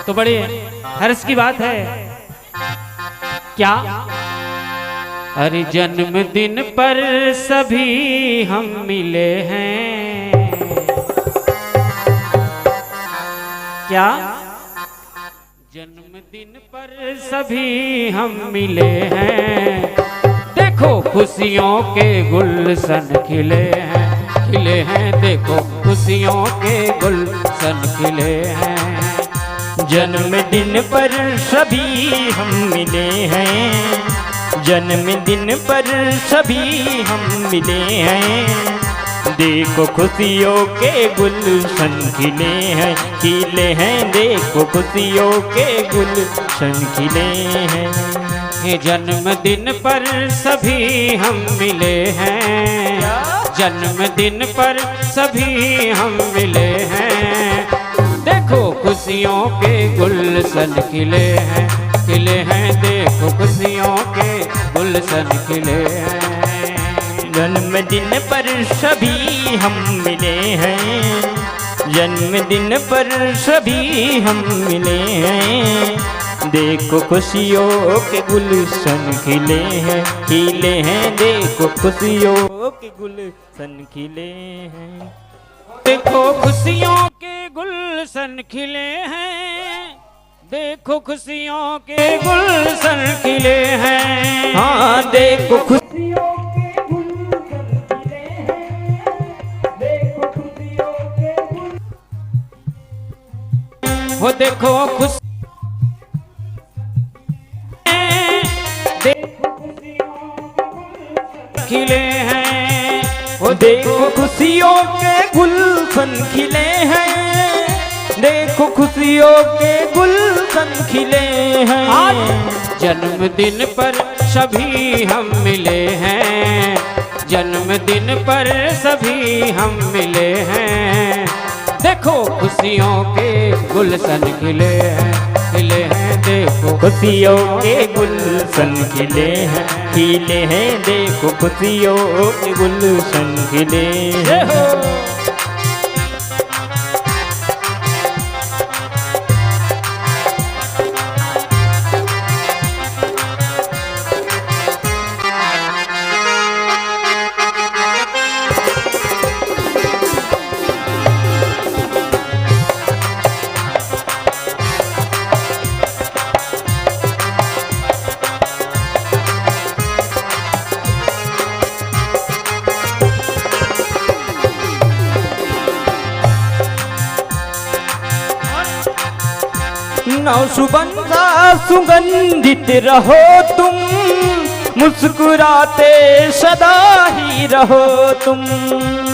तो बड़े हर्ष की बात है। क्या? अरे जन्मदिन पर सभी हम मिले हैं। क्या? जन्मदिन पर सभी हम मिले हैं। देखो खुशियों के गुलशन खिले हैं, देखो खुशियों के गुलशन खिले हैं। जन्मदिन पर सभी हम मिले हैं, जन्मदिन पर सभी हम मिले हैं। देखो खुशियों के गुलशन खिले हैं, देखो खुशियों के गुलशन खिले हैं। ये जन्मदिन पर सभी हम मिले हैं, जन्मदिन पर सभी हम मिले हैं। देखो खुशियों के गुलशन खिले हैं, देखो खुशियों के गुलशन खिले हैं। जन्मदिन पर सभी हम मिले हैं, जन्मदिन पर सभी हम मिले हैं। देखो खुशियों के गुलशन खिले हैं, देखो खुशियों के गुलशन खिले हैं। देखो खुशियों के गुलशन खिले हैं, देखो खुशियों के गुलशन खिले हैं। हाँ देखो खुशियों वो देखो खुश खिले हैं, वो देखो खुशियों के गुलशन खिले हैं, देखो खुशियों के गुलशन खिले हैं। जन्मदिन पर सभी हम मिले हैं, जन्मदिन पर सभी हम मिले हैं। देखो खुशियों के गुलशन खिले हैं, देखो खुशियों के गुलशन खिले हैं, देखो खुशियों के गुलशन खिले हैं। नौ सुगंधा सुगंधित रहो तुम, मुस्कुराते सदा ही रहो तुम।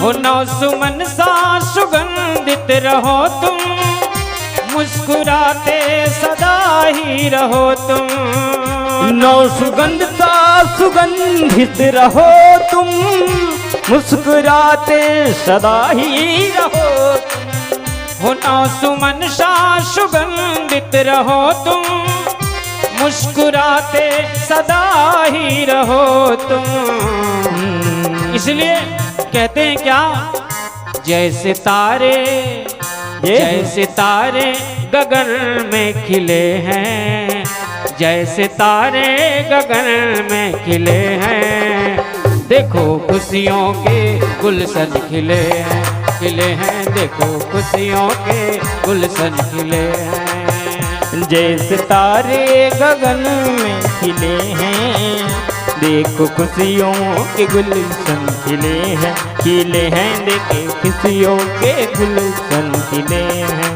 हो नौ सुमन सा सुगंधित रहो तुम, मुस्कुराते सदा ही रहो तुम। नौ सुगंध सा सुगंधित रहो तुम, मुस्कुराते सदा ही रहो तुम। हो नौ सुमन सा सुगंधित रहो तुम, मुस्कुराते सदा ही रहो तुम। इसलिए कहते हैं क्या? जैसे तारे गगन में खिले हैं, जैसे तारे गगन में खिले हैं। देखो खुशियों के गुलशन खिले हैं, देखो खुशियों के गुलशन खिले हैं। जैसे तारे गगन में खिले हैं, देखो खुशियों के गुलशन खिले हैं, देखो खुशियों के गुलशन खिले हैं।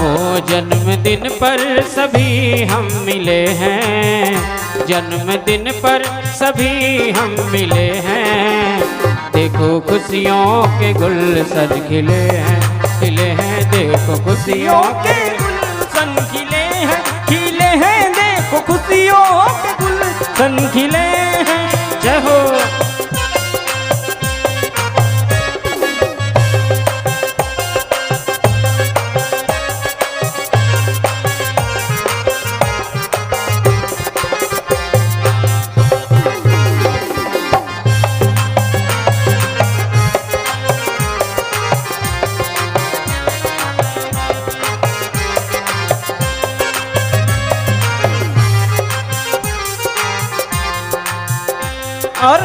ओ जन्मदिन पर सभी हम मिले हैं, जन्मदिन पर सभी हम मिले हैं। देखो खुशियों के गुलशन खिले हैं, देखो खुशियों के गुलशन खिले हैं, देखो खुशियों के गुलशन खिले हैं। जय हो। और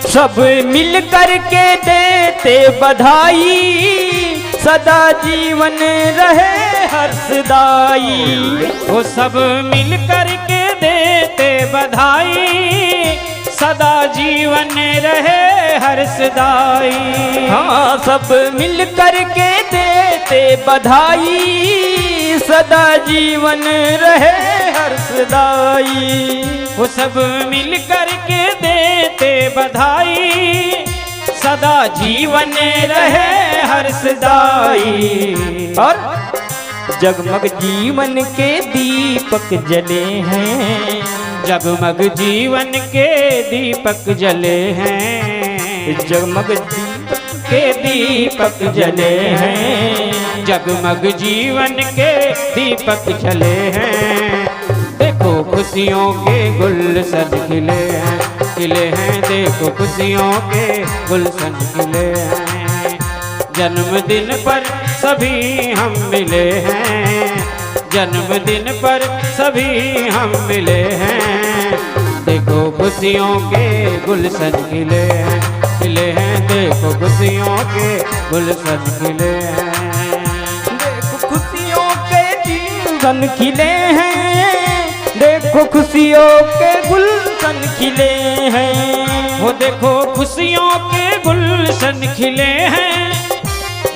सब मिल कर के देते बधाई, सदा जीवन रहे हर्षदाई। वो सब मिल कर के देते बधाई, सदा जीवन रहे हर्षदाई। हाँ, सब मिल कर के देते बधाई, सदा जीवन रहे हर्षदाई। वो सब मिल कर के देते बधाई, सदा जीवन रहे हर्षदाई। और जगमग जीवन के दीपक जले हैं, जगमग जीवन के दीपक जले हैं, जगमग दीपक के दीपक जले हैं, जगमग जीवन के दीपक जले हैं। देखो खुशियों के गुलशन खिले हैं, खिले हैं, देखो खुशियों के गुलशन खिले हैं। जन्मदिन पर सभी हम मिले हैं, जन्मदिन पर सभी हम मिले हैं। देखो खुशियों के गुलशन खिले हैं, खिले हैं, देखो खुशियों के गुलशन खिले हैं। देखो खुशियों के गुलशन खिले हैं, देखो खुशियों के गुलशन खिले हैं। वो देखो खुशियों के गुलशन खिले हैं,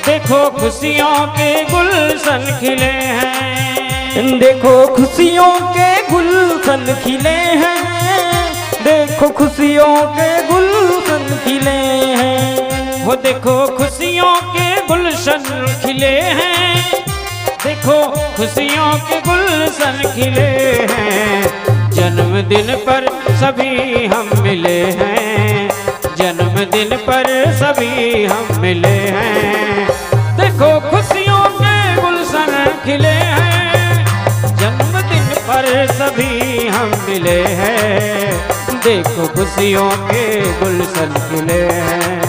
देखो खुशियों के गुलशन खिले हैं। देखो खुशियों के गुलशन खिले हैं, देखो खुशियों के गुलशन खिले हैं। वो देखो खुशियों के गुलशन खिले हैं, देखो खुशियों के गुलशन खिले हैं। जन्मदिन पर सभी हम मिले हैं, जन्मदिन पर सभी हम मिले हैं। देखो खुशियों के गुलशन खिले हैं, जन्मदिन पर सभी हम मिले हैं। देखो खुशियों के गुलशन खिले हैं,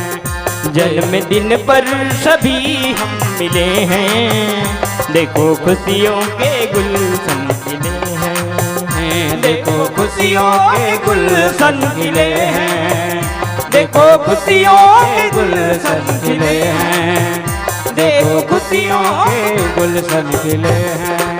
जन्मदिन पर सभी हम मिले हैं। देखो खुशियों के गुलशन खिले हैं, देखो खुशियों के गुलशन खिले हैं, देखो खुशियों के गुलशन खिले हैं, देखो खुशियों के गुलशन खिले हैं।